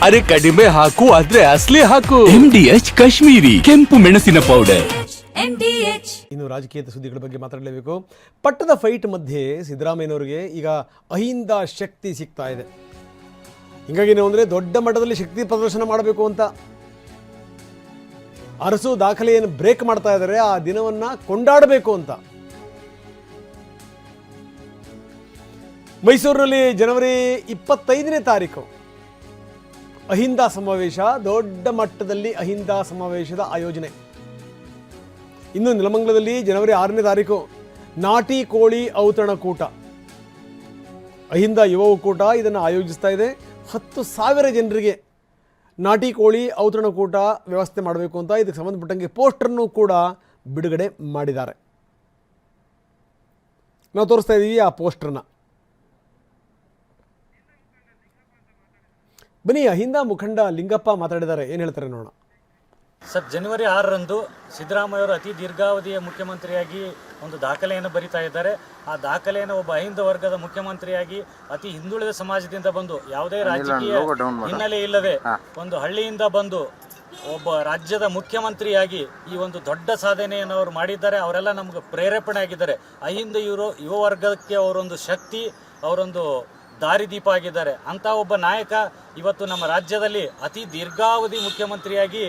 ಅರೆ ಕಡಿಮೆ ಹಾಕು ಆದ್ರೆ ಅಸಲಿ ಹಾಕು. MDH ಕಾಶ್ಮೀರಿ ಕೆಂಪು ಮೆಣಸಿನ ಪೌಡರ್. ಇನ್ನು ರಾಜಕೀಯ ಸುದ್ದಿಗಳ ಬಗ್ಗೆ ಮಾತಾಡಲೇಬೇಕು. ಪಟ್ಟದ ಫೈಟ್ ಮಧ್ಯೆ ಸಿದ್ದರಾಮಯ್ಯನವರಿಗೆ ಈಗ ಅಹಿಂದ ಶಕ್ತಿ ಸಿಗ್ತಾ ಇದೆ. ಹಿಂಗಾಗಿ ನಾವು ಅಂದರೆ ದೊಡ್ಡ ಮಟ್ಟದಲ್ಲಿ ಶಕ್ತಿ ಪ್ರದರ್ಶನ ಮಾಡಬೇಕು ಅಂತ ಅರಸು ದಾಖಲೆಯನ್ನು ಬ್ರೇಕ್ ಮಾಡ್ತಾ ಇದ್ದಾರೆ. ಆ ದಿನವನ್ನು ಕೊಂಡಾಡಬೇಕು ಅಂತ ಮೈಸೂರಿನಲ್ಲಿ ಜನವರಿ 25ನೇ ತಾರೀಕು ಅಹಿಂದ ಸಮಾವೇಶ, ದೊಡ್ಡ ಮಟ್ಟದಲ್ಲಿ ಅಹಿಂದ ಸಮಾವೇಶದ ಆಯೋಜನೆ. ಇನ್ನು ನೆಲಮಂಗಲದಲ್ಲಿ ಜನವರಿ 6ನೇ ತಾರೀಕು ನಾಟಿ ಕೋಳಿ ಔತಣಕೂಟ, ಅಹಿಂದ ಯುವ ಒಕ್ಕೂಟ ಇದನ್ನು ಆಯೋಜಿಸ್ತಾ ಇದೆ. 10,000 ಜನರಿಗೆ ನಾಟಿ ಕೋಳಿ ಔತಣಕೂಟ ವ್ಯವಸ್ಥೆ ಮಾಡಬೇಕು ಅಂತ ಇದಕ್ಕೆ ಸಂಬಂಧಪಟ್ಟಂಗೆ ಪೋಸ್ಟರ್ನು ಕೂಡ ಬಿಡುಗಡೆ ಮಾಡಿದ್ದಾರೆ. ನಾವು ತೋರಿಸ್ತಾ ಇದ್ದೀವಿ ಆ ಪೋಸ್ಟರ್ನ. ಬನ್ನಿ, ಅಹಿಂದ ಮುಖಂಡ ಲಿಂಗಪ್ಪ ಮಾತಾಡಿದ್ದಾರೆ, ಏನು ಹೇಳ್ತಾರೆ ನೋಡೋಣ. ಸರ್, ಜನವರಿ 6ರಂದು ಸಿದ್ದರಾಮಯ್ಯ ಅವರು ಅತಿ ದೀರ್ಘಾವಧಿಯ ಮುಖ್ಯಮಂತ್ರಿಯಾಗಿ ಒಂದು ದಾಖಲೆಯನ್ನು ಬರಿತಾ ಇದ್ದಾರೆ. ಆ ದಾಖಲೆಯನ್ನು ಒಬ್ಬ ಅಹಿಂದ ವರ್ಗದ ಮುಖ್ಯಮಂತ್ರಿಯಾಗಿ ಅತಿ ಹಿಂದುಳಿದ ಸಮಾಜದಿಂದ ಬಂದು ಯಾವುದೇ ರಾಜಕೀಯ ಹಿನ್ನೆಲೆ ಇಲ್ಲದೆ ಒಂದು ಹಳ್ಳಿಯಿಂದ ಬಂದು ಒಬ್ಬ ರಾಜ್ಯದ ಮುಖ್ಯಮಂತ್ರಿಯಾಗಿ ಈ ಒಂದು ದೊಡ್ಡ ಸಾಧನೆಯನ್ನು ಅವರು ಮಾಡಿದ್ದಾರೆ. ಅವರೆಲ್ಲ ನಮಗೆ ಪ್ರೇರೇಪಣೆ ಆಗಿದ್ದಾರೆ. ಅಹಿಂದ ಯುವ ವರ್ಗಕ್ಕೆ ಅವರೊಂದು ಶಕ್ತಿ, ಅವರೊಂದು ದಾರಿದೀಪ ಆಗಿದ್ದಾರೆ. ಅಂಥ ಒಬ್ಬ ನಾಯಕ ಇವತ್ತು ನಮ್ಮ ರಾಜ್ಯದಲ್ಲಿ ಅತಿ ದೀರ್ಘಾವಧಿ ಮುಖ್ಯಮಂತ್ರಿಯಾಗಿ.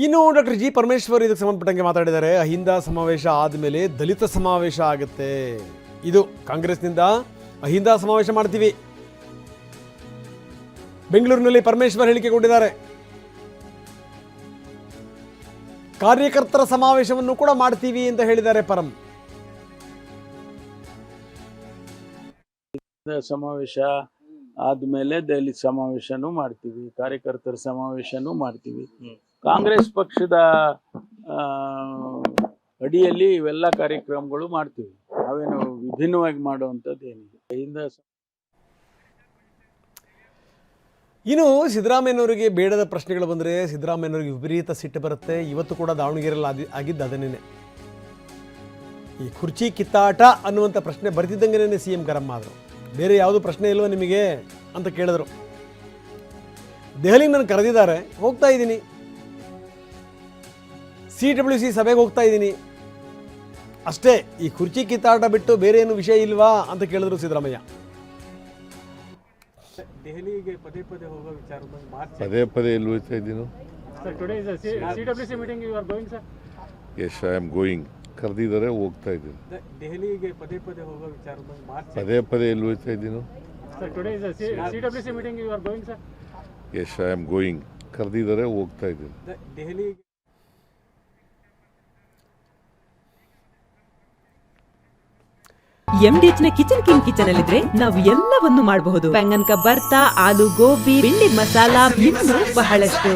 ಇನ್ನು ಡಾಕ್ಟರ್ ಜಿ ಪರಮೇಶ್ವರ್ ಇದಕ್ಕೆ ಸಂಬಂಧಪಟ್ಟಂಗೆ ಮಾತಾಡಿದ್ದಾರೆ. ಅಹಿಂದ ಸಮಾವೇಶ ಆದಮೇಲೆ ದಲಿತ ಸಮಾವೇಶ ಆಗುತ್ತೆ. ಇದು ಕಾಂಗ್ರೆಸ್ನಿಂದ ಅಹಿಂದ ಸಮಾವೇಶ ಮಾಡ್ತೀವಿ. ಬೆಂಗಳೂರಿನಲ್ಲಿ ಪರಮೇಶ್ವರ್ ಹೇಳಿಕೆ ಕೊಟ್ಟಿದ್ದಾರೆ. ಕಾರ್ಯಕರ್ತರ ಸಮಾವೇಶವನ್ನು ಕೂಡ ಮಾಡ್ತೀವಿ ಅಂತ ಹೇಳಿದ್ದಾರೆ ಪರಂ. ಸಮಾವೇಶ ಆದ್ಮೇಲೆ ದಲಿತ ಸಮಾವೇಶನೂ ಮಾಡ್ತೀವಿ, ಕಾರ್ಯಕರ್ತರ ಸಮಾವೇಶನೂ ಮಾಡ್ತೀವಿ. ಕಾಂಗ್ರೆಸ್ ಪಕ್ಷದ ಅಡಿಯಲ್ಲಿ ಇವೆಲ್ಲ ಕಾರ್ಯಕ್ರಮಗಳು ಮಾಡ್ತೀವಿ. ನಾವೇನು ವಿಭಿನ್ನವಾಗಿ ಮಾಡುವಂಥದ್ದು ಏನಿದೆ. ಇನ್ನು ಸಿದ್ದರಾಮಯ್ಯನವರಿಗೆ ಬೇಡದ ಪ್ರಶ್ನೆಗಳು ಬಂದರೆ ಸಿದ್ದರಾಮಯ್ಯನವರಿಗೆ ವಿಪರೀತ ಸಿಟ್ಟು ಬರುತ್ತೆ. ಇವತ್ತು ಕೂಡ ದಾವಣಗೆರೆಯಲ್ಲಿ ಆಗಿದ್ದು ಅದನ್ನೇ. ಈ ಕುರ್ಚಿ ಕಿತ್ತಾಟ ಅನ್ನುವಂಥ ಪ್ರಶ್ನೆ ಬರ್ತಿದ್ದಂಗೆ CM ಗರಂ ಆದರು. ಬೇರೆ ಯಾವುದು ಪ್ರಶ್ನೆ ಇಲ್ವ ನಿಮಗೆ ಅಂತ ಕೇಳಿದ್ರು. ದೆಹಲಿಗೆ ನಾನು ಕರೆದಿದ್ದಾರೆ, ಹೋಗ್ತಾ ಇದ್ದೀನಿ. CWC ಸಭೆಗೆ ಹೋಗ್ತಾ ಇದ್ದೀನಿ ಅಷ್ಟೇ. ಈ ಕುರ್ಚಿ ಕಿತ್ತಾಟ ಬಿಟ್ಟು ಬೇರೆ ಏನು ವಿಷಯ ಇಲ್ವಾ ಅಂತ ಕೇಳಿದ್ರು ಸಿದ್ದರಾಮಯ್ಯ. ದೆಹಲಿಗೆ ಪದೇ ಪದೇ ಹೋಗೋ ವಿಚಾರ ಪದೇ ಪದೇ ಎಲ್ಲಿ ಹೋಗ್ತಾ ಇದ್ದೀನು? CWC meeting you are going sir? Yes, I am going. ಕರೆದಿದ್ದಾರೆ, ಹೋಗ್ತಾ ಇದ್ದೀನಿ. ದೆಹಲಿಗೆ ಪದೇ ಪದೇ ಹೋಗೋ ವಿಚಾರ ಪದೇ ಪದೇ ಎಲ್ಲಿ ಹೋಗ್ತಾ ಇದ್ದೀನು? CWC meeting you are going sir? Yes, I am going. ಕರೆದಿದ್ದಾರೆ, ಹೋಗ್ತಾ ಇದ್ದೀನಿ. ದೆಹಲಿಗೆ MDH ನ ಕಿಚನ್ ಅಲ್ಲಿದ್ರೆ ನಾವು ಎಲ್ಲವನ್ನು ಮಾಡಬಹುದು. ಬೆಂಗನ್ ಕ ಬರ್ತಾ, ಆಲೂ ಗೋಬಿ, ಭಿಂಡಿ ಮಸಾಲಾ, ಇನ್ನೂ ಬಹಳಷ್ಟು.